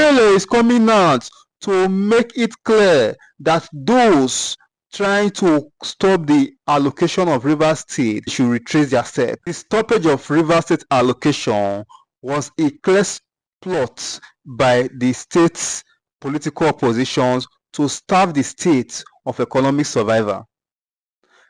Epelle is coming out to make it clear that those trying to stop the allocation of Rivers State should retrace their steps. The stoppage of Rivers State allocation was a clear plot by the state's political oppositions to starve the state of economic survival.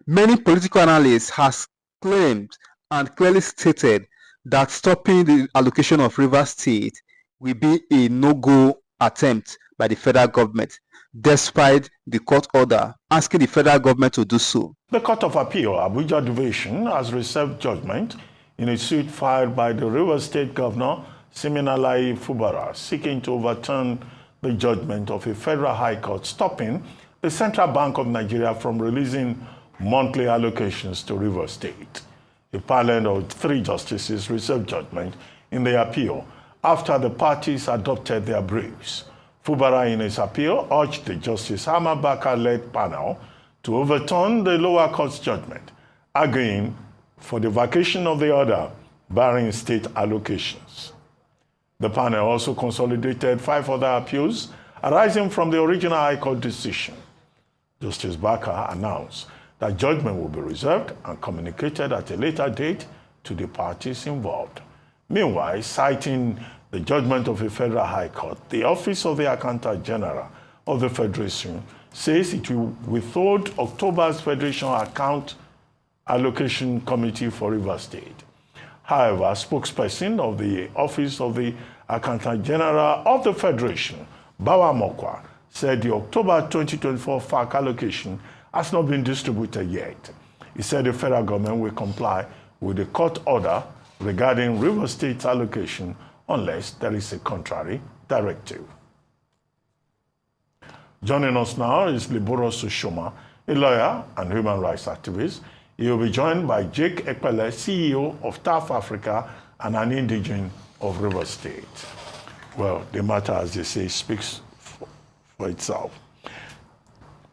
Many political analysts have claimed and clearly stated that stopping the allocation of Rivers State will be a no-go attempt by the federal government, despite the court order asking the federal government to do so. The Court of Appeal, Abuja Division, has reserved judgment in a suit filed by the Rivers State Governor, Siminalayi Fubara, seeking to overturn the judgment of a federal high court stopping the Central Bank of Nigeria from releasing monthly allocations to Rivers State. A panel of 3 justices reserved judgment in the appeal after the parties adopted their briefs. Fubara, in his appeal, urged the Justice Hamabaka-led panel to overturn the lower court's judgment, arguing for the vacation of the order barring state allocations. The panel also consolidated 5 other appeals arising from the original High Court decision. Justice Baka announced that judgment will be reserved and communicated at a later date to the parties involved. Meanwhile, citing the judgment of a federal high court, the Office of the Accountant General of the Federation says it will withhold October's Federation Account Allocation Committee for Rivers State. However, a spokesperson of the Office of the Accountant General of the Federation, Bawa Mokwa, said the October 2024 FAC allocation has not been distributed yet. He said the federal government will comply with the court order regarding Rivers State's allocation unless there is a contrary directive. Joining us now is Liboros Sushoma, a lawyer and human rights activist. He will be joined by Jake Epelle, CEO of TAF Africa and an indigene of Rivers State. Well, the matter, as they say, speaks for itself.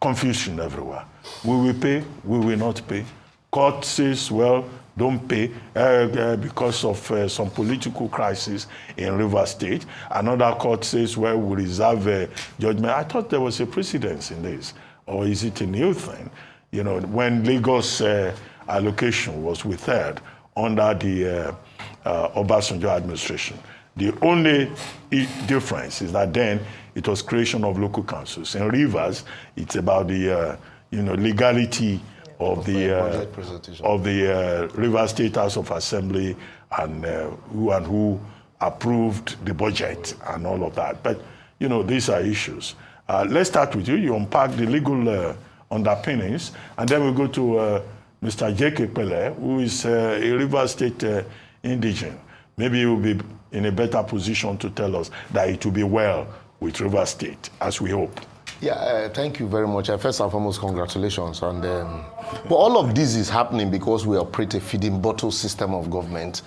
Confusion everywhere. We will pay, we will not pay. Court says, well, don't pay because of some political crisis in Rivers State. Another court says, well, we reserve judgment. I thought there was a precedence in this, or is it a new thing? You know, when Lagos allocation was withheld under the Obasanjo administration, the only difference is that then it was creation of local councils. In Rivers, it's about the legality of the Rivers State House of Assembly and who approved the budget and all of that. But these are issues. Let's start with you. You unpack the legal underpinnings, and then we'll go to Mr. Jake Epelle, who is a Rivers State indigene. Maybe he will be in a better position to tell us that it will be well with Rivers State, as we hope. Yeah, thank you very much. First and foremost, congratulations. And but all of this is happening because we operate a feeding bottle system of government,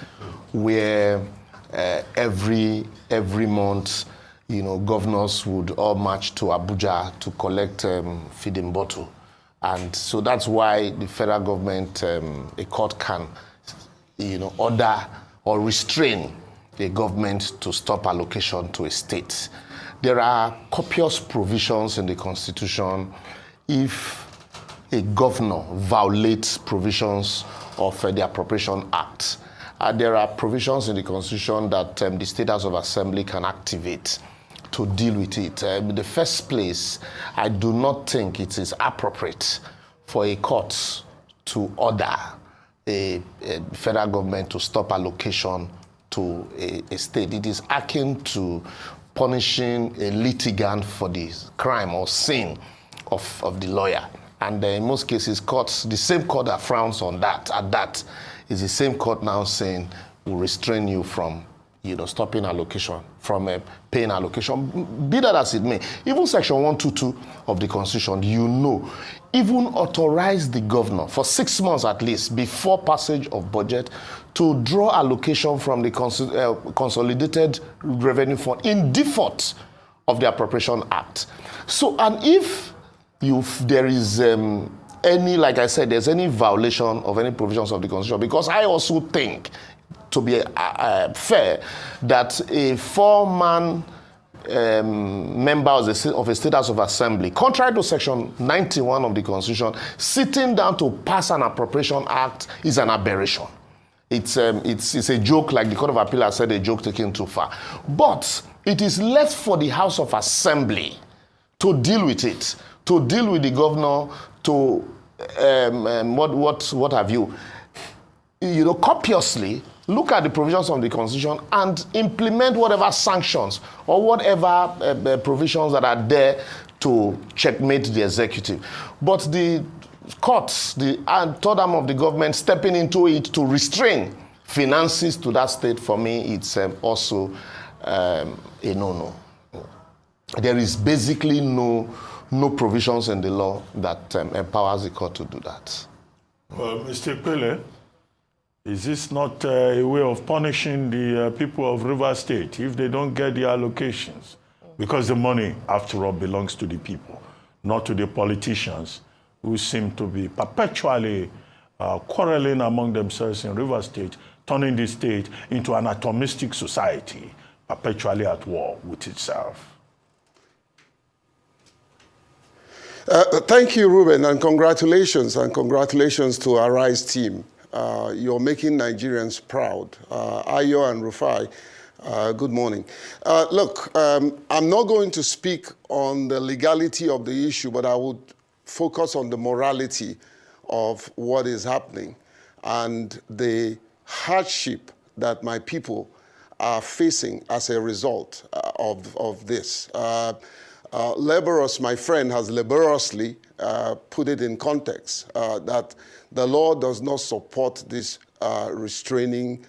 where every month, governors would all march to Abuja to collect feeding bottle, and so that's why the federal government, a court can, order or restrain a government to stop allocation to a state. There are copious provisions in the Constitution if a governor violates provisions of the Appropriation Act. There are provisions in the Constitution that the State House of Assembly can activate to deal with it. In the first place, I do not think it is appropriate for a court to order a federal government to stop allocation to a state. It is akin to punishing a litigant for the crime or sin of the lawyer. And in most cases, courts, the same court that frowns on that, is the same court now saying will restrain you from stopping allocation, from paying allocation. Be that as it may, even Section 122 of the Constitution, even authorize the governor for 6 months at least before passage of budget to draw allocation from the Consolidated Revenue Fund in default of the Appropriation Act. So, and if there is any, like I said, there's any violation of any provisions of the Constitution, because I also think, to be fair, that a 4-man member of a State House of Assembly, contrary to Section 91 of the Constitution, sitting down to pass an appropriation act is an aberration. It's a joke, like the Court of Appeal has said, a joke taken too far. But it is left for the House of Assembly to deal with it, to deal with the governor, to what have you. You know, copiously look at the provisions of the Constitution and implement whatever sanctions or whatever provisions that are there to checkmate the executive. But the courts, the third arm of the government stepping into it to restrain finances to that state, for me, it's also a no-no. There is basically no provisions in the law that empowers the court to do that. Well, Mr. Epelle, is this not a way of punishing the people of Rivers State if they don't get the allocations? Because the money, after all, belongs to the people, not to the politicians who seem to be perpetually quarreling among themselves in Rivers State, turning the state into an atomistic society, perpetually at war with itself. Thank you, Ruben, and congratulations to our RISE team. You're making Nigerians proud. Ayo and Rufai, good morning. Look, I'm not going to speak on the legality of the issue, but I would focus on the morality of what is happening and the hardship that my people are facing as a result of this. Laborous, my friend, has laboriously put it in context that the law does not support this restraining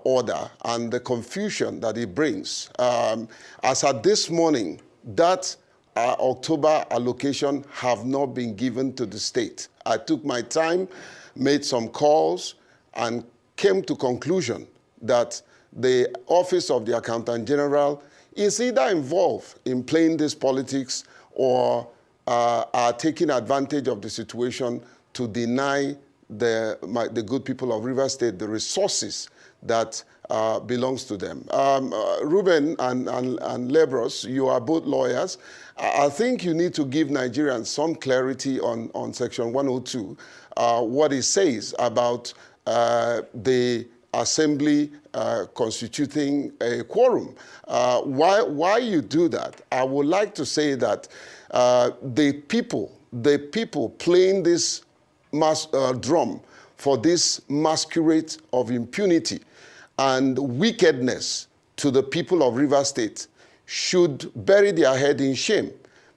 order and the confusion that it brings. As at this morning, that October allocation have not been given to the state. I took my time, made some calls, and came to conclusion that the Office of the Accountant General is either involved in playing this politics or are taking advantage of the situation to deny the good people of Rivers State the resources that belongs to them. Ruben and Lebros, you are both lawyers. I think you need to give Nigerians some clarity on Section 102, what it says about the Assembly constituting a quorum. Why you do that? I would like to say that the people playing this drum for this masquerade of impunity and wickedness to the people of Rivers State should bury their head in shame.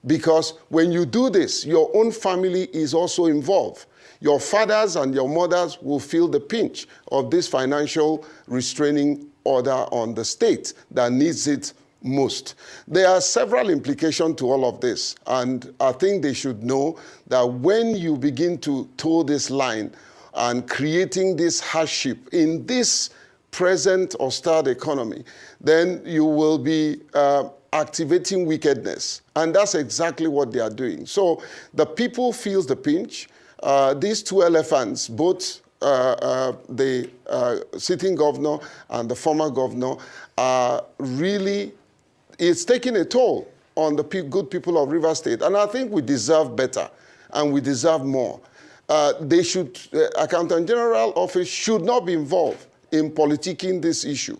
Because when you do this, your own family is also involved. Your fathers and your mothers will feel the pinch of this financial restraining order on the state that needs it most. There are several implications to all of this, and I think they should know that when you begin to toe this line and creating this hardship in this present hostile economy, then you will be activating wickedness, and that's exactly what they are doing. So the people feels the pinch. These two elephants, both the sitting governor and the former governor, are really, it's taking a toll on the good people of Rivers State. And I think we deserve better and we deserve more. Accountant General Office should not be involved in politicking this issue.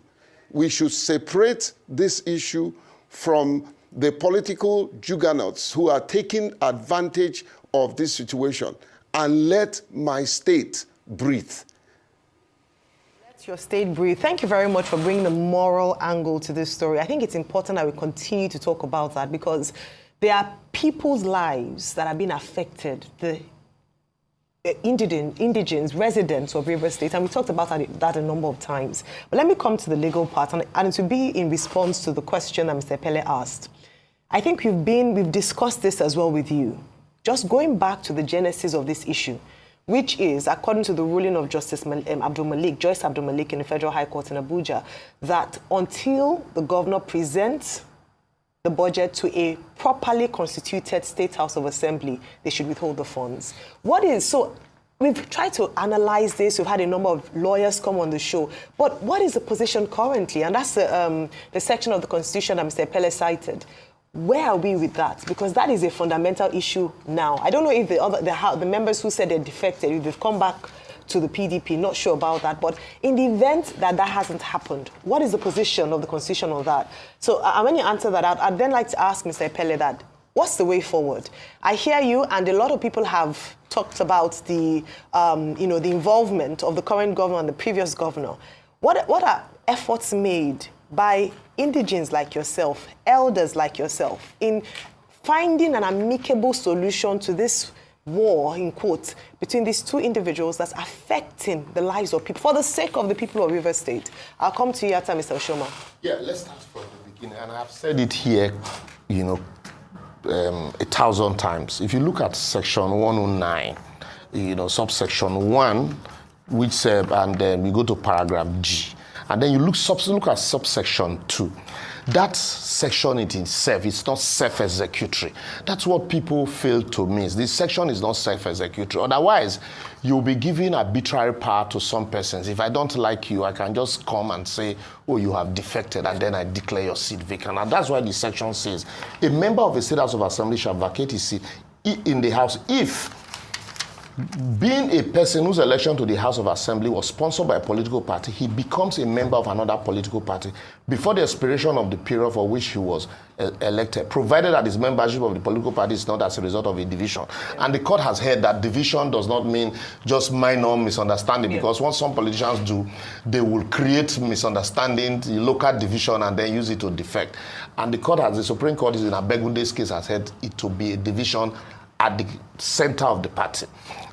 We should separate this issue from the political juggernauts who are taking advantage of this situation, and let my state breathe. Let your state breathe. Thank you very much for bringing the moral angle to this story. I think it's important that we continue to talk about that because there are people's lives that are being affected, the indigents, residents of Rivers State, and we talked about that a number of times. But let me come to the legal part, and to be in response to the question that Mr. Epelle asked. I think we've discussed this as well with you. Just going back to the genesis of this issue, which is, according to the ruling of Justice Joyce Abdul Malik in the Federal High Court in Abuja, that until the governor presents the budget to a properly constituted State House of Assembly, they should withhold the funds. we've tried to analyze this. We've had a number of lawyers come on the show. But what is the position currently? And that's the section of the Constitution that Mr. Epelle cited. Where are we with that? Because that is a fundamental issue now. I don't know if the members who said they're defected, if they've come back to the PDP, not sure about that. But in the event that that hasn't happened, what is the position of the Constitution on that? So when you answer that, I'd then like to ask Mr. Epelle that, what's the way forward? I hear you, and a lot of people have talked about the, the involvement of the current governor and the previous governor. What are efforts made by indigenes like yourself, elders like yourself, in finding an amicable solution to this war, in quotes, between these two individuals that's affecting the lives of people for the sake of the people of Rivers State? I'll come to you after, Mr. Oshoma. Yeah, let's start from the beginning. And I've said it here, 1,000 times. If you look at section 109, subsection 1, which said, and then we go to paragraph G, and then you look at subsection 2. That section in itself is not self-executory. That's what people fail to miss. This section is not self-executory. Otherwise, you'll be giving arbitrary power to some persons. If I don't like you, I can just come and say, oh, you have defected, and then I declare your seat vacant. And that's why the section says, a member of a State House of Assembly shall vacate his seat in the House if, being a person whose election to the House of Assembly was sponsored by a political party, he becomes a member of another political party before the expiration of the period for which he was elected, provided that his membership of the political party is not as a result of a division. And the court has held that division does not mean just minor misunderstanding, because what some politicians do, they will create misunderstanding, local division, and then use it to defect. And the Supreme Court in Abegunde's case has held it to be a division at the center of the party.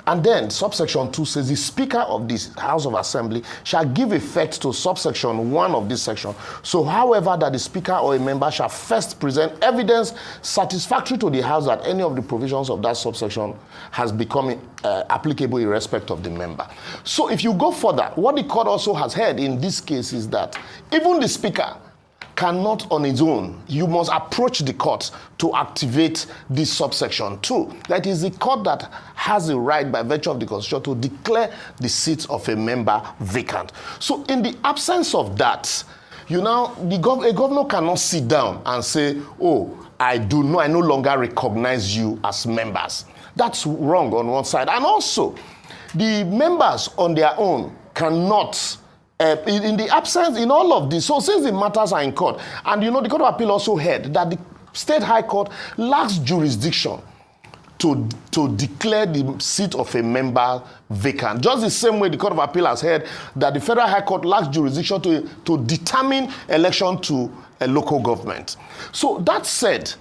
And then subsection 2 says the Speaker of this House of Assembly shall give effect to subsection 1 of this section. So however that the Speaker or a member shall first present evidence satisfactory to the House that any of the provisions of that subsection has become applicable in respect of the member. So if you go further, what the court also has heard in this case is that even the Speaker cannot on its own. You must approach the court to activate this subsection 2. That is the court that has the right by virtue of the Constitution to declare the seat of a member vacant. So in the absence of that, a governor cannot sit down and say, oh, I no longer recognize you as members. That's wrong on one side. And also, the members on their own cannot in the absence, in all of this, so since the matters are in court, and the Court of Appeal also heard that the State High Court lacks jurisdiction to declare the seat of a member vacant. Just the same way the Court of Appeal has heard that the Federal High Court lacks jurisdiction to determine election to a local government. So that said,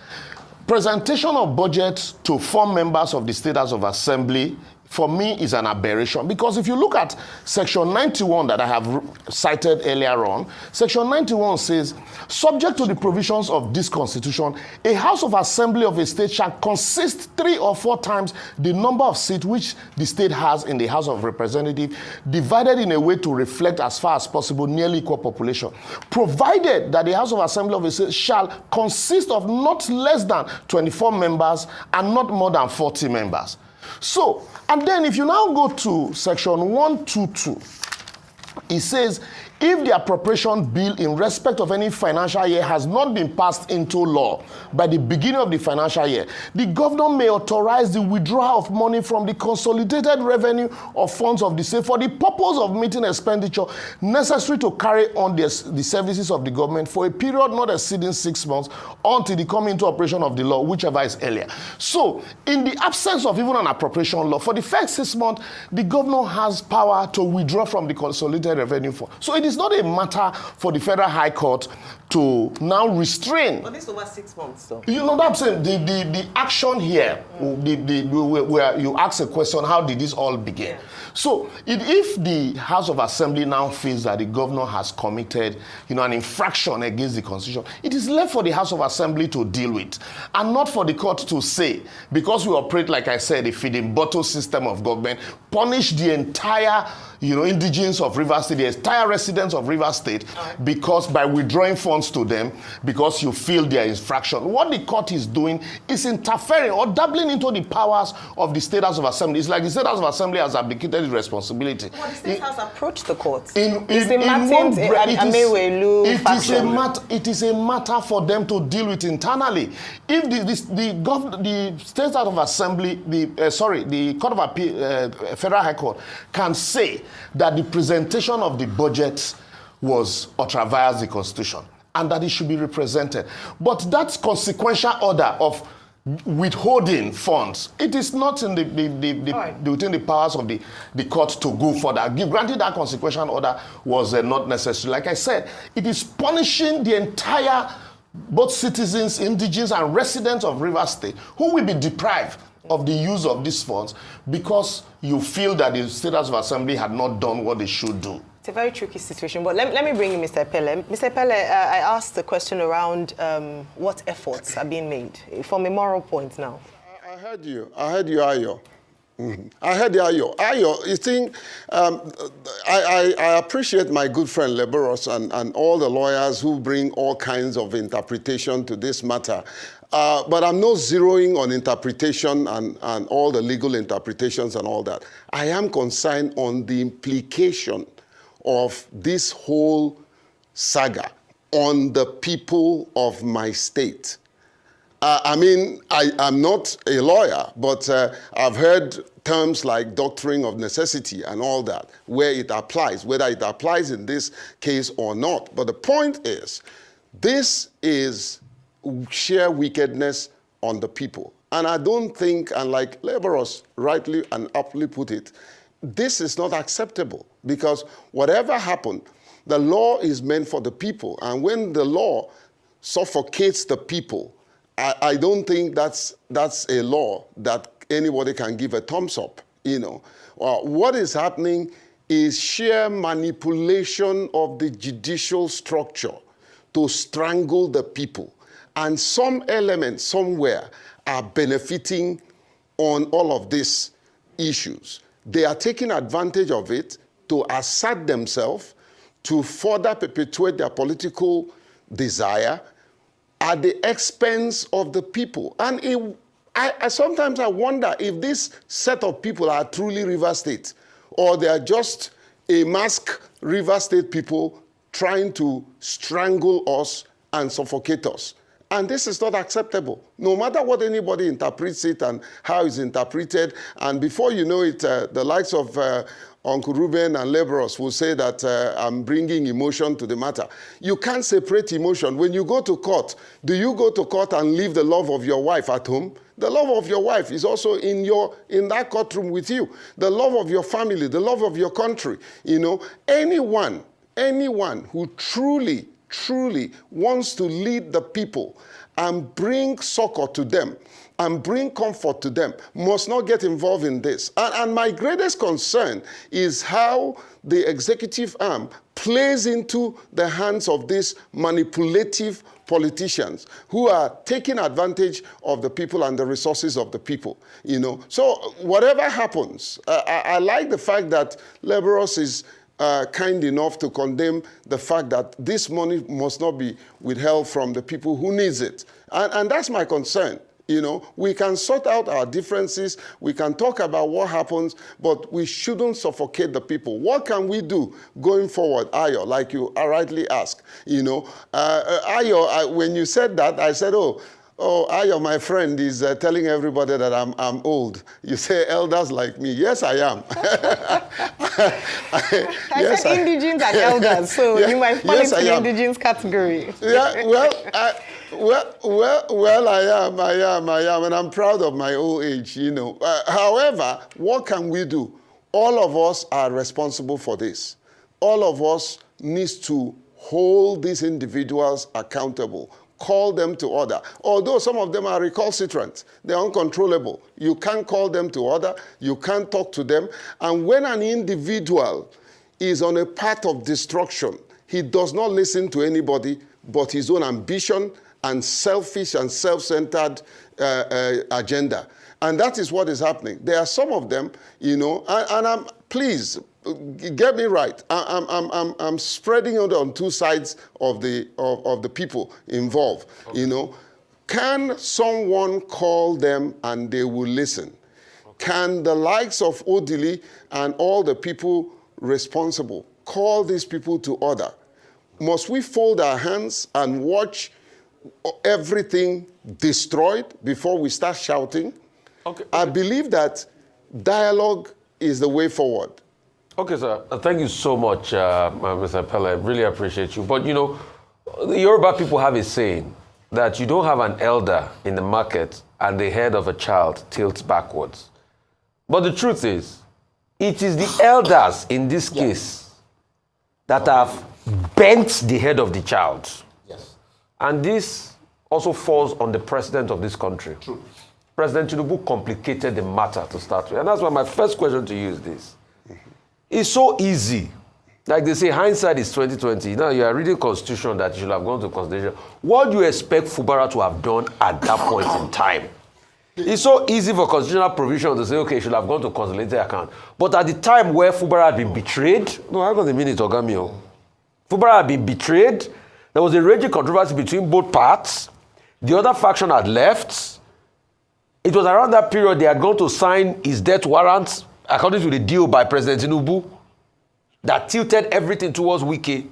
presentation of budget to 4 members of the State House of Assembly, for me, is an aberration, because if you look at section 91 that I have cited earlier on, section 91 says, subject to the provisions of this constitution, a House of Assembly of a state shall consist 3 or 4 times the number of seats which the state has in the House of Representatives, divided in a way to reflect as far as possible nearly equal population, provided that the House of Assembly of a state shall consist of not less than 24 members and not more than 40 members. So, and then if you now go to section 122, it says, if the appropriation bill in respect of any financial year has not been passed into law by the beginning of the financial year, the governor may authorize the withdrawal of money from the consolidated revenue of funds of the state for the purpose of meeting expenditure necessary to carry on the services of the government for a period not exceeding 6 months until the coming into operation of the law, whichever is earlier. So, in the absence of even an appropriation law, for the first 6 months, the governor has power to withdraw from the consolidated revenue fund. So it is not a matter for the Federal High Court to now restrain. But this over 6 months, though. That's the action here, where you ask a question, how did this all begin? Yeah. So if the House of Assembly now feels that the governor has committed, an infraction against the Constitution, it is left for the House of Assembly to deal with, and not for the court to say, because we operate, like I said, a feeding bottle system of government, punish the entire indigenes of Rivers State, the entire residents residents of Rivers State because by withdrawing funds to them because you feel their infraction. What the court is doing is interfering or dabbling into the powers of the State House of Assembly. It's like the State House of Assembly has abdicated its responsibility. Well, the State House approached the court. It is a matter for them to deal with internally. If the State House of Assembly, the Court of Appeal, Federal High Court, can say that the presentation of the budget was ultra-vires the Constitution and that it should be represented. But that consequential order of withholding funds, it is not in within the powers of the court to go for that. Granted, that consequential order was not necessary. Like I said, it is punishing the entire, both citizens, indigenes, and residents of Rivers State, who will be deprived of the use of these funds because you feel that the State House of Assembly had not done what they should do. It's a very tricky situation, but let me bring in Mr. Epelle. Mr. Epelle, I asked the question around what efforts are being made from a moral point now. I heard you, Ayo. I heard you, Ayo. Ayo, you think, I appreciate my good friend Leberos and all the lawyers who bring all kinds of interpretation to this matter. But I'm not zeroing on interpretation and all the legal interpretations and all that. I am concerned on the implication of this whole saga on the people of my state. I'm not a lawyer, but I've heard terms like doctrine of necessity and all that, where it applies, whether it applies in this case or not. But the point is, this is sheer wickedness on the people. And I don't think, and like Leberos rightly and aptly put it, this is not acceptable because whatever happened, the law is meant for the people. And when the law suffocates the people, I don't think that's a law that anybody can give a thumbs up, you know. What is happening is sheer manipulation of the judicial structure to strangle the people. And some elements somewhere are benefiting on all of these issues. They are taking advantage of it to assert themselves, to further perpetuate their political desire at the expense of the people. And sometimes I wonder if this set of people are truly Rivers State, or they are just a masked Rivers State people trying to strangle us and suffocate us. And this is not acceptable, no matter what anybody interprets it and how it's interpreted. And before you know it, the likes of Uncle Ruben and Leberos will say that I'm bringing emotion to the matter. You can't separate emotion. When you go to court, do you go to court and leave the love of your wife at home? The love of your wife is also in that courtroom with you. The love of your family, the love of your country. You know, anyone who truly wants to lead the people and bring succor to them and bring comfort to them must not get involved in this. And my greatest concern is how the executive arm plays into the hands of these manipulative politicians who are taking advantage of the people and the resources of the people, you know. So whatever happens, I like the fact that Leberos is kind enough to condemn the fact that this money must not be withheld from the people who needs it. And that's my concern. You know, we can sort out our differences, we can talk about what happens, but we shouldn't suffocate the people. What can we do going forward, Ayo, like you rightly asked? You know, Ayo, when you said that, I said, oh, Ayo, my friend, is telling everybody that I'm old. You say elders like me. Yes, I am. I said indigenes and elders, so you might fall into the indigenes category. Yeah, well, I am, and I'm proud of my old age, you know. However, what can we do? All of us are responsible for this. All of us needs to hold these individuals accountable. Call them to order. Although some of them are recalcitrant, they're uncontrollable. You can't call them to order, you can't talk to them. And when an individual is on a path of destruction, he does not listen to anybody but his own ambition and selfish and self-centered agenda. And that is what is happening. There are some of them, you know, and please, get me right. I'm spreading it on two sides of the people involved. Okay. You know, can someone call them and they will listen? Okay. Can the likes of Odili and all the people responsible call these people to order? Must we fold our hands and watch everything destroyed before we start shouting? Okay. I believe that dialogue is the way forward. Okay, sir. Thank you so much, Mr. Epelle. I really appreciate you. But, you know, the Yoruba people have a saying that you don't have an elder in the market and the head of a child tilts backwards. But the truth is, it is the elders in this case that have bent the head of the child. Yes. And this also falls on the president of this country. True. President Tinubu complicated the matter to start with. And that's why my first question to you is this. It's so easy. Like they say, hindsight is 2020. Now you are reading Constitution that you should have gone to Constitution. What do you expect Fubara to have done at that point in time? It's so easy for constitutional provision to say, okay, you should have gone to consolidated account. But at the time where Fubara had been betrayed, no, I got a minute, Ogamio. Fubara had been betrayed. There was a raging controversy between both parts. The other faction had left. It was around that period they had gone to sign his death warrant, according to the deal by President Tinubu, that tilted everything towards Wike.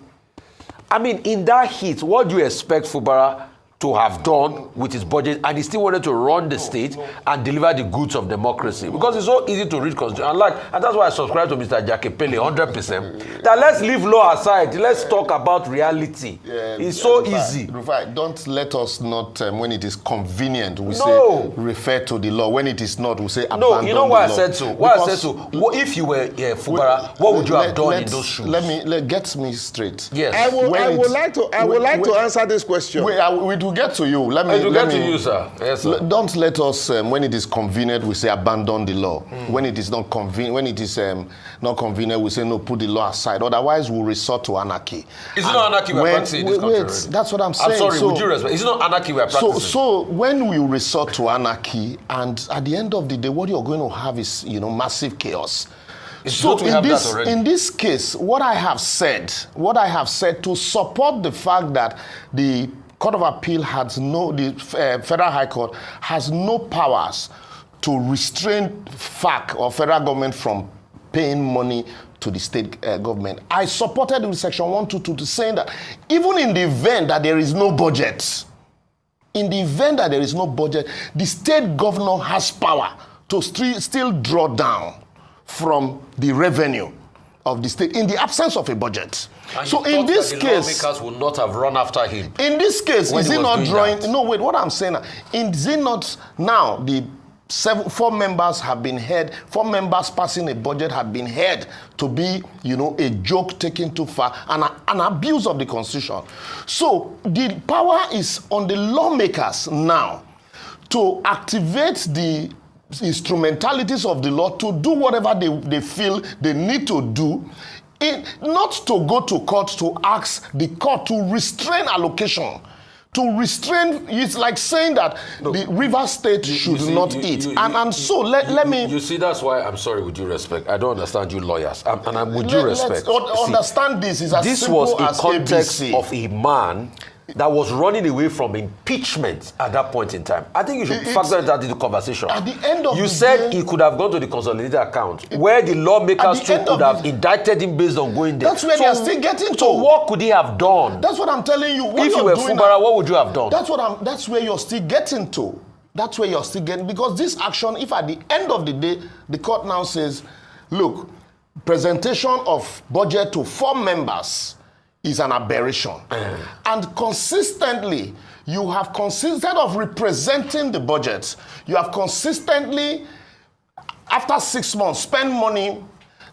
I mean, in that heat, what do you expect Fubara to have done with his budget, and he still wanted to run the state and deliver the goods of democracy? Because it's so easy to read Constitution. And that's why I subscribe to Mr. Epelle 100%. That let's leave law aside. Let's talk about reality. It's so easy. Rufai, don't let us not, when it is convenient, we say refer to the law. When it is not, we say abandon the law. No, you know why I said so? Why I said so? What if you were Fubara, what would you have done in those shoes? Get me straight. Yes. I would like to answer this question. We do get to you. Let me get to you, sir. Yes, sir. Don't let us, when it is convenient, we say abandon the law. When it is not convenient, not convenient, we say no, put the law aside. Otherwise, we'll resort to anarchy. Is it not anarchy we're practicing in this country? That's what I'm saying. I'm sorry, would you respect? Is it not anarchy we're practicing? So when we resort to anarchy, and at the end of the day, what you're going to have is, massive chaos. So in this case, what I have said to support the fact that the Court of Appeal the Federal High Court has no powers to restrain FAC or federal government from paying money to the state government. I supported with Section 122 to saying that even in the event that there is no budget, the state governor has power to still draw down from the revenue of the state in the absence of a budget. And so in this case, lawmakers would not have run after him. In this case, is he not drawing? No, wait. What I'm saying, is it not now the 4 members have been heard? 4 members passing a budget have been heard to be, a joke taken too far, and an abuse of the Constitution. So the power is on the lawmakers now to activate the instrumentalities of the law to do whatever they feel they need to do, not to go to court to ask the court to restrain allocation. To restrain, it's like saying that the River State should not eat. So let me... You see, that's why, I'm sorry, with due respect, I don't understand you lawyers. And with due respect... Understand this is as simple as this was a context ABC. of a man that was running away from impeachment at that point in time. I think you should factor that into the conversation. At the end of you said he could have gone to the consolidated account, where the lawmakers could have indicted him based on going there. That's where they are still getting to. So what could he have done? That's what I'm telling you. If you were Fubara, what would you have done? That's where you're still getting to. That's where you're still getting, because this action, if at the end of the day, the court now says, look, presentation of budget to 4 members is an aberration. And consistently, instead of representing the budget, you have consistently, after 6 months, spent money.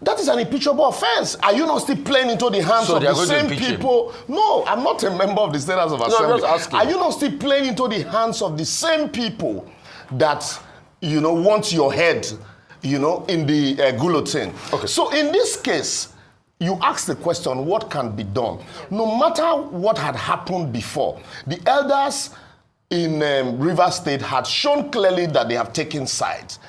That is an impeachable offense. Are you not still playing into the hands of the same people? No, I'm not a member of the State House of Assembly. I'm just asking. Are you not still playing into the hands of the same people that, want your head, in the guillotine? Okay. So in this case, you ask the question, what can be done? No matter what had happened before, the elders in Rivers State had shown clearly that they have taken sides.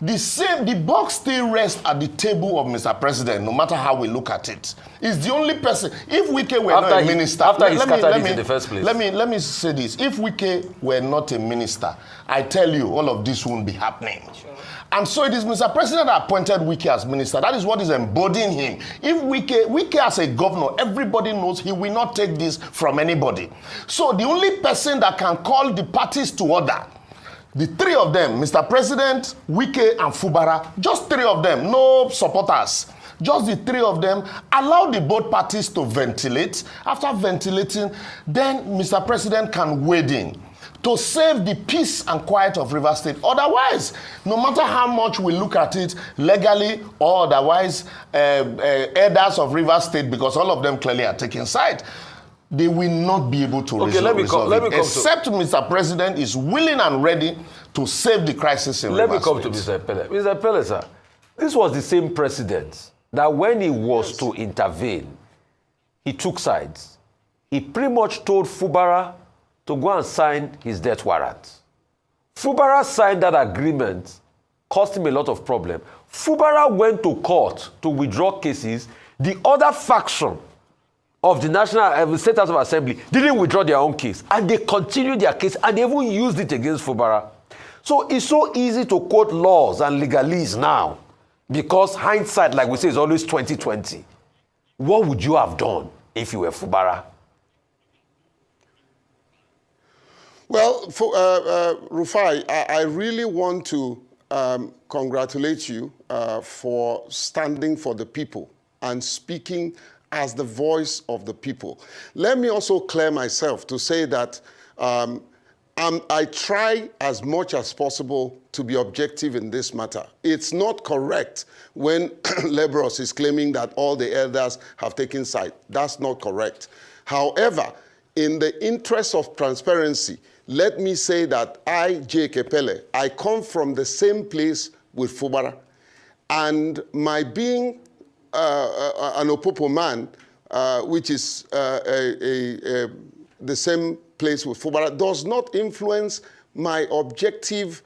the buck still rests at the table of Mr. President, no matter how we look at it. He's the only person. If Wike were not a minister, after he scattered it in the first place. Let me say this. If Wike were not a minister, I tell you, all of this wouldn't be happening. Sure. And so it is Mr. President that appointed Wike as minister. That is what is embodying him. If Wike as a governor, everybody knows he will not take this from anybody. So the only person that can call the parties to order, the three of them, Mr. President, Wike, and Fubara, just three of them, no supporters, just the three of them, allow the both parties to ventilate. After ventilating, then Mr. President can wade in to save the peace and quiet of Rivers State. Otherwise, no matter how much we look at it legally or otherwise, elders of Rivers State, because all of them clearly are taking side, they will not be able to resolve it. Except Mr. President is willing and ready to save the crisis in Rivers State. Let me come to Mr. Epelle. Mr. Epelle, sir, this was the same president that when he was to intervene, he took sides. He pretty much told Fubara to go and sign his death warrant. Fubara signed that agreement, cost him a lot of problem. Fubara went to court to withdraw cases. The other faction of the National State House of Assembly didn't withdraw their own case, and they continued their case, and they even used it against Fubara. So it's so easy to quote laws and legalese now, because hindsight, like we say, is always 20/20. What would you have done if you were Fubara? Well, Rufai, I really want to congratulate you for standing for the people and speaking as the voice of the people. Let me also clear myself to say that I try as much as possible to be objective in this matter. It's not correct when Lebros is claiming that all the elders have taken side. That's not correct. However, in the interest of transparency, let me say that I, Jake Epelle, I come from the same place with Fubara, and my being an Opopo man, which is the same place with Fubara, does not influence my objective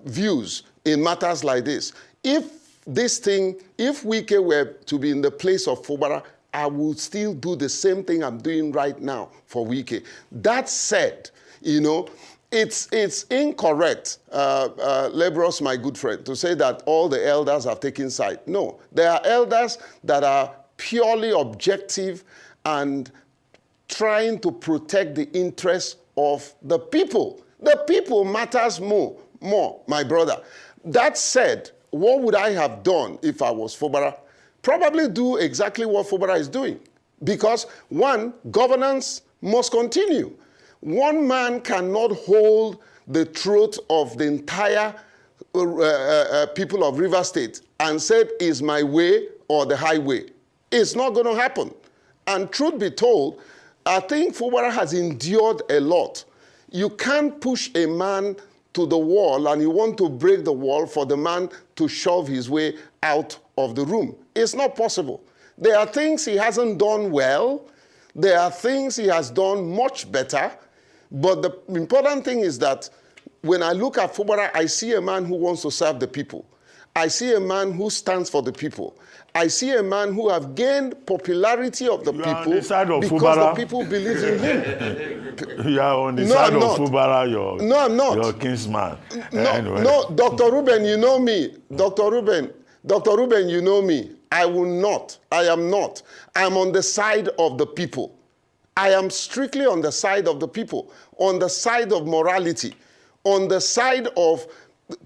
views in matters like this. If Wike were to be in the place of Fubara, I would still do the same thing I'm doing right now for Wike. That said, you know, it's incorrect, Lebros, my good friend, to say that all the elders have taken side. No, there are elders that are purely objective and trying to protect the interests of the people. The people matters more, my brother. That said, what would I have done if I was Fubara? Probably do exactly what Fubara is doing. Because one, governance must continue. One man cannot hold the throat of the entire people of Rivers State and say, is my way or the highway. It's not going to happen. And truth be told, I think Fubara has endured a lot. You can't push a man to the wall and you want to break the wall for the man to shove his way out of the room. It's not possible. There are things he hasn't done well. There are things he has done much better. But the important thing is that when I look at Fubara, I see a man who wants to serve the people. I see a man who stands for the people. I see a man who have gained popularity of the people because the people believe in him. You are on the side of Fubara, your kinsman. No, Dr. Ruben, you know me. Dr. Ruben, you know me. I will not. I am not. I'm on the side of the people. I am strictly on the side of the people, on the side of morality, on the side of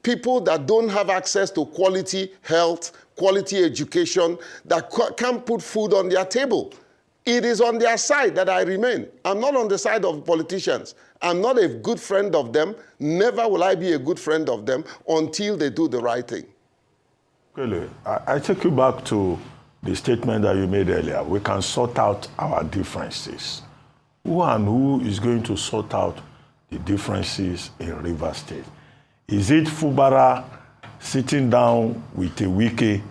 people that don't have access to quality health, quality education, that can't put food on their table. It is on their side that I remain. I'm not on the side of politicians. I'm not a good friend of them. Never will I be a good friend of them until they do the right thing. Really, I take you back to the statement that you made earlier. We can sort out our differences. Who and who is going to sort out the differences in Rivers State? Is it Fubara sitting down with a Wike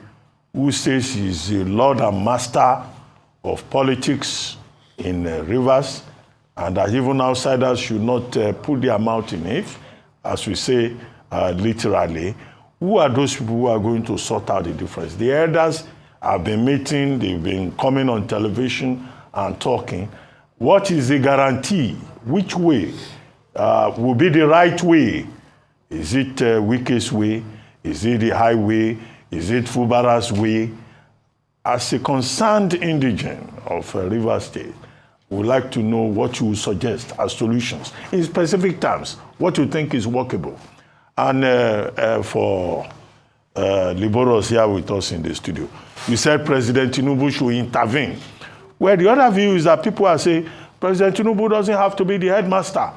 who says he's the lord and master of politics in Rivers, and that even outsiders should not put their mouth in it, as we say literally? who are those people who are going to sort out the difference? The elders have been meeting, they've been coming on television and talking. What is the guarantee? Which way will be the right way? Is it Wike's way? Is it the highway? Is it Fubara's way? As a concerned indigene of Rivers State, we would like to know what you suggest as solutions. In specific terms, what you think is workable. And for Liboros here with us in the studio, you said President Tinubu should intervene. Well, the other view is that people are saying President Tinubu doesn't have to be the headmaster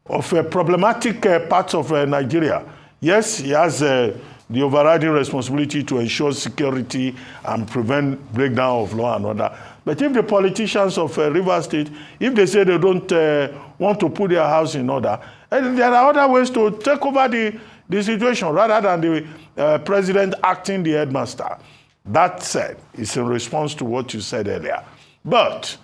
of problematic parts of Nigeria. Yes, he has the overriding responsibility to ensure security and prevent breakdown of law and order. But if the politicians of Rivers State, if they say they don't want to put their house in order, there are other ways to take over the situation rather than the president acting the headmaster. That said, it's in response to what you said earlier. But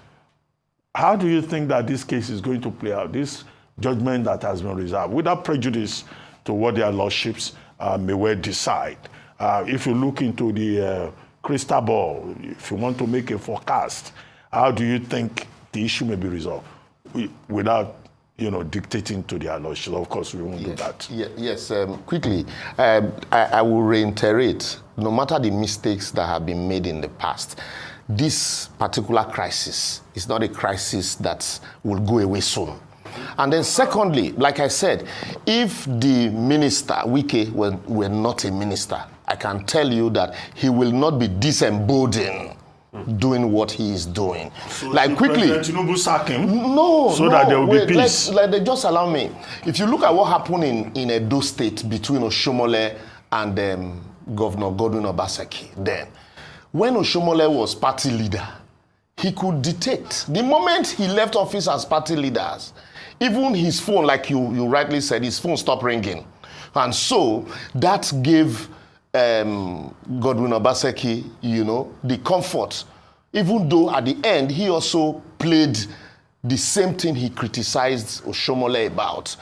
how do you think that this case is going to play out, this judgment that has been reserved, without prejudice to what their lordships may well decide? If you look into the crystal ball, if you want to make a forecast, how do you think the issue may be resolved without, dictating to their lordships? Of course, we won't do that. Yes, quickly, I will reiterate, no matter the mistakes that have been made in the past, this particular crisis is not a crisis that will go away soon. And then secondly, like I said, if the minister, Wike, were not a minister, I can tell you that he will not be disemboldened doing what he is doing. So like quickly, President Tinubu sack him? No, that there will be peace. Just allow me. If you look at what happened in Edo State between Oshomole and Governor Godwin Obaseki then, when Oshomole was party leader, he could detect. The moment he left office as party leaders, even his phone, like you rightly said, his phone stopped ringing. And so that gave Godwin Obaseki, the comfort, even though at the end he also played the same thing he criticized Oshomole about.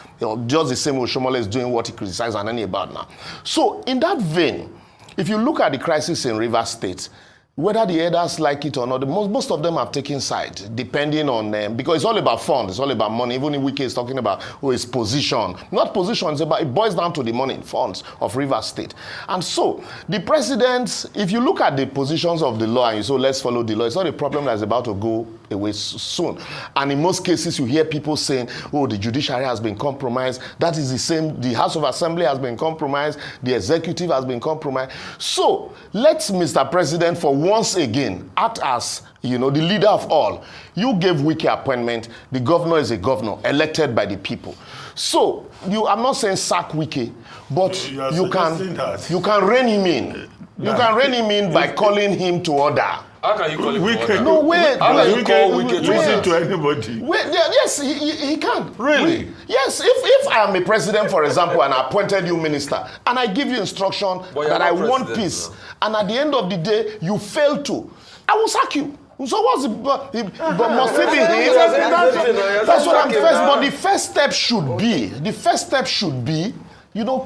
Just the same Oshomole is doing what he criticized Anani about now. So in that vein, if you look at the crisis in Rivers State, whether the elders like it or not, most of them have taken side, depending on, because it's all about funds, it's all about money. Even if Wike is talking about his position. Not position, it boils down to the money in funds of Rivers State. And so, the president, if you look at the positions of the law and you say, let's follow the law, it's not a problem that's about to go away soon. And in most cases, you hear people saying, the judiciary has been compromised. That is the same, the House of Assembly has been compromised, the executive has been compromised. So, let's, Mr. President, for once again, act as, the leader of all. You gave Wike appointment. The governor is a governor, elected by the people. So, I'm not saying sack Wike, but you can rein him in. You can rein him in by calling him to order. How can you call him Wike? to order? No, wait. How can you call Wike to Listen order? to anybody. Wait, yes, he can. Really? Yes, if I am a president, for example, and I appointed you minister, and I give you instruction that I want peace, and at the end of the day, you fail to, I will sack you. So what's but must it be him? That's what I'm first. But the first step should be,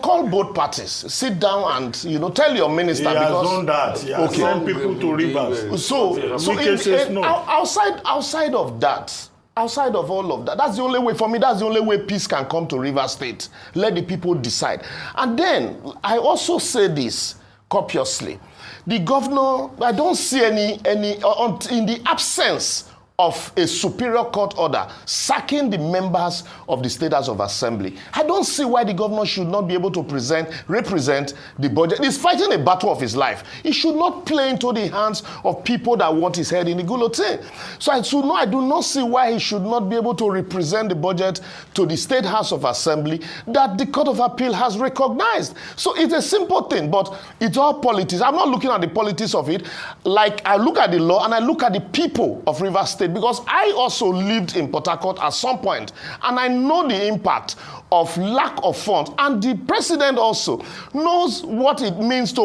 call both parties, sit down and, tell your minister. He has because, done that. He has sent people to Rivers. So outside of that, outside of all of that, that's the only way, for me, that's the only way peace can come to Rivers State. Let the people decide. And then, I also say this copiously. The governor, I don't see any in the absence of a superior court order sacking the members of the State House of Assembly. I don't see why the governor should not be able to represent the budget. He's fighting a battle of his life. He should not play into the hands of people that want his head in the guillotine. So I do not see why he should not be able to represent the budget to the State House of Assembly that the Court of Appeal has recognized. So it's a simple thing, but it's all politics. I'm not looking at the politics of it. Like, I look at the law and I look at the people of Rivers State, because I also lived in Port Harcourt at some point, and I know the impact of lack of funds. And the president also knows what it means to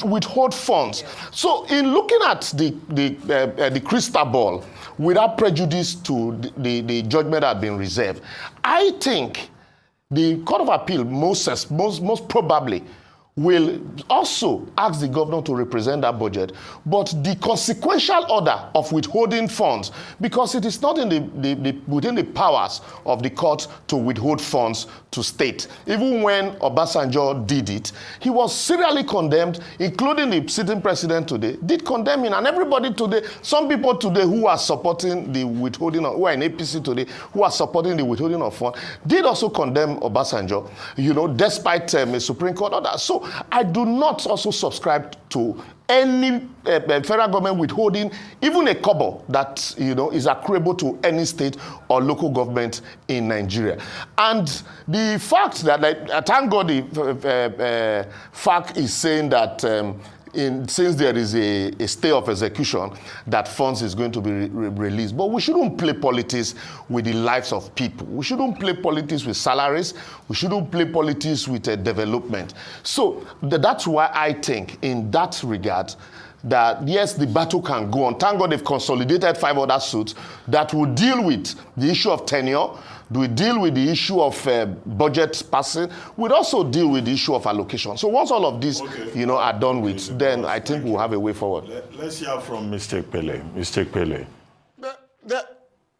withhold funds. So in looking at the crystal ball, without prejudice to the judgment that had been reserved, I think the Court of Appeal most probably will also ask the governor to represent that budget, but the consequential order of withholding funds, because it is not in within the powers of the court to withhold funds to state. Even when Obasanjo did it, he was serially condemned, including the sitting president today, did condemn him, and everybody today, some people today who are supporting the withholding, who are in APC today, who are supporting the withholding of funds, did also condemn Obasanjo, despite a Supreme Court order. So I do not also subscribe to any federal government withholding even a kobo that is accruable to any state or local government in Nigeria. And the fact that, thank God, the FAC is saying that since there is a stay of execution, that funds is going to be released. But we shouldn't play politics with the lives of people. We shouldn't play politics with salaries. We shouldn't play politics with development. So that's why I think in that regard, that yes, the battle can go on. Thank God they've consolidated 5 other suits that will deal with the issue of tenure, we deal with the issue of budget passing, we'll also deal with the issue of allocation. So once all of these are done with, then I think we'll have a way forward. Let's hear from Mr. Epelle. Mr. Epelle.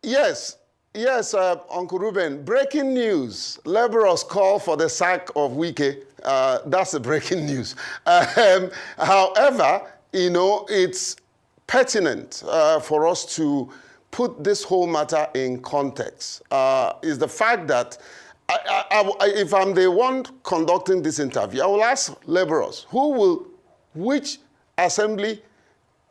Yes, Uncle Ruben. Breaking news. Laborers call for the sack of Wike. That's the breaking news. However, it's pertinent for us to put this whole matter in context. Is the fact that if I'm the one conducting this interview, I will ask laborers, which assembly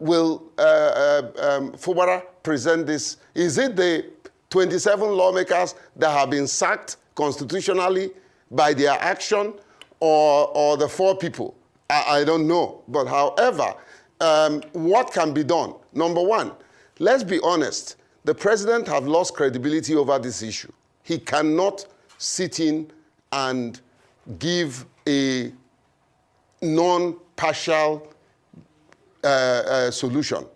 will Fubara present this? Is it the 27 lawmakers that have been sacked constitutionally by their action, or the 4 people? I don't know. But however, what can be done? Number one, let's be honest. The president has lost credibility over this issue. He cannot sit in and give a non-partial solution.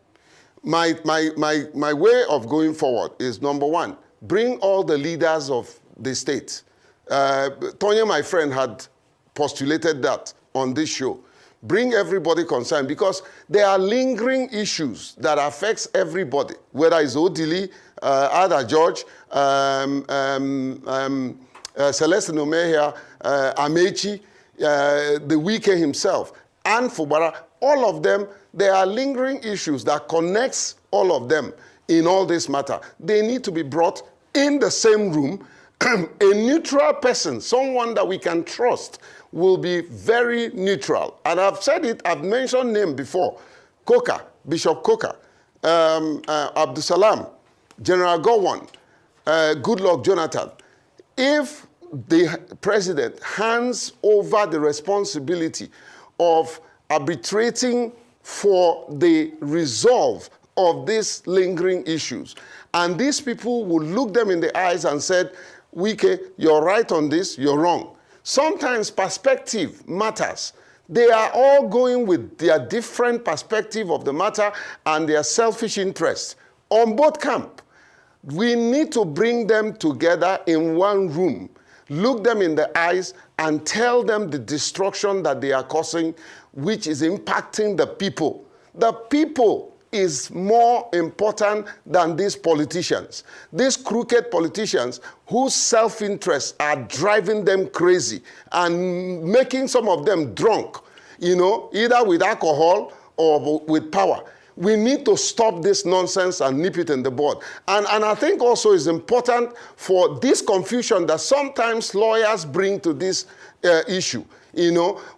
My way of going forward is, number one, bring all the leaders of the state. Tonya, my friend, had postulated that on this show. Bring everybody concerned, because there are lingering issues that affects everybody, whether it's Odili, Ada George, Celestine Omehia, Amechi, the Wike himself, and Fubara. All of them, there are lingering issues that connects all of them in all this matter. They need to be brought in the same room. A neutral person, someone that we can trust, will be very neutral. And I've said it, I've mentioned name before. Koka, Bishop Koka, Abdul Salam, General Gowon, Goodluck Jonathan. If the president hands over the responsibility of arbitrating for the resolve of these lingering issues, and these people will look them in the eyes and said, Wike, you're right on this, you're wrong. Sometimes perspective matters. They are all going with their different perspective of the matter and their selfish interests on both camps. We need to bring them together in one room, look them in the eyes, and tell them the destruction that they are causing, which is impacting the people. The people is more important than these politicians. These crooked politicians whose self-interests are driving them crazy and making some of them drunk, either with alcohol or with power. We need to stop this nonsense and nip it in the bud. And I think also it's important for this confusion that sometimes lawyers bring to this issue.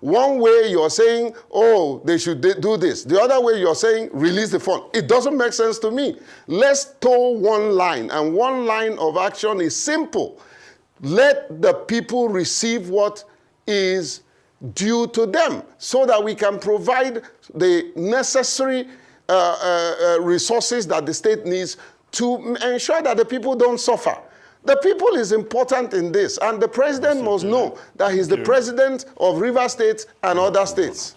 One way you're saying, oh, they should do this. The other way you're saying, release the fund. It doesn't make sense to me. Let's toe one line, and one line of action is simple. Let the people receive what is due to them so that we can provide the necessary resources that the state needs to ensure that the people don't suffer. The people is important in this, and the president must know that he's the president of Rivers State and other states.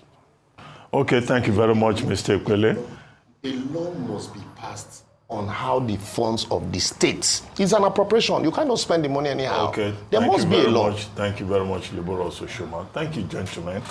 Okay, thank you very much, Mr. Epelle. A law must be passed on how the funds of the states. It's an appropriation. You cannot spend the money anyhow. Okay, there must be a law. Thank you very much, Liberal Social. Thank you, gentlemen.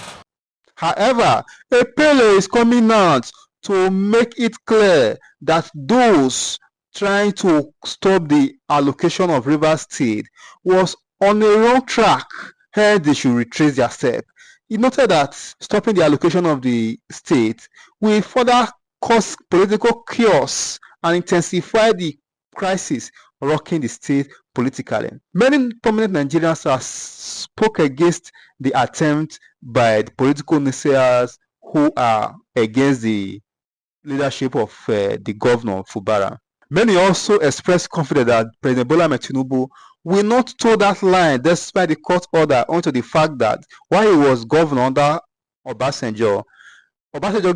However, Epelle is coming out to make it clear that those trying to stop the allocation of Rivers State was on a wrong track, hence they should retrace their step. He noted that stopping the allocation of the state will further cause political chaos and intensify the crisis rocking the state politically. Many prominent Nigerians have spoke against the attempt by the political naysayers who are against the leadership of the governor Fubara. Many also expressed confidence that President Bola Ahmed Tinubu will not toe that line despite the court order, owing to the fact that while he was governor under Obasanjo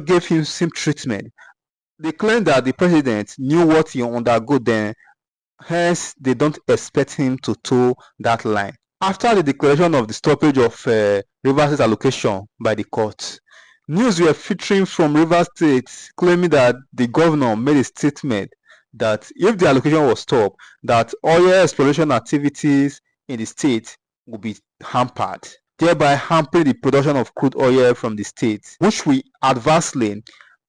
gave him same treatment. They claim that the president knew what he underwent then, hence they don't expect him to toe that line. After the declaration of the stoppage of Rivers State allocation by the court, news were filtering from Rivers State claiming that the governor made a statement that if the allocation was stopped, that oil exploration activities in the state would be hampered, thereby hampering the production of crude oil from the state, which will adversely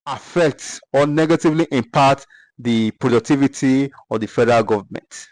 affect or negatively impact the productivity of the federal government.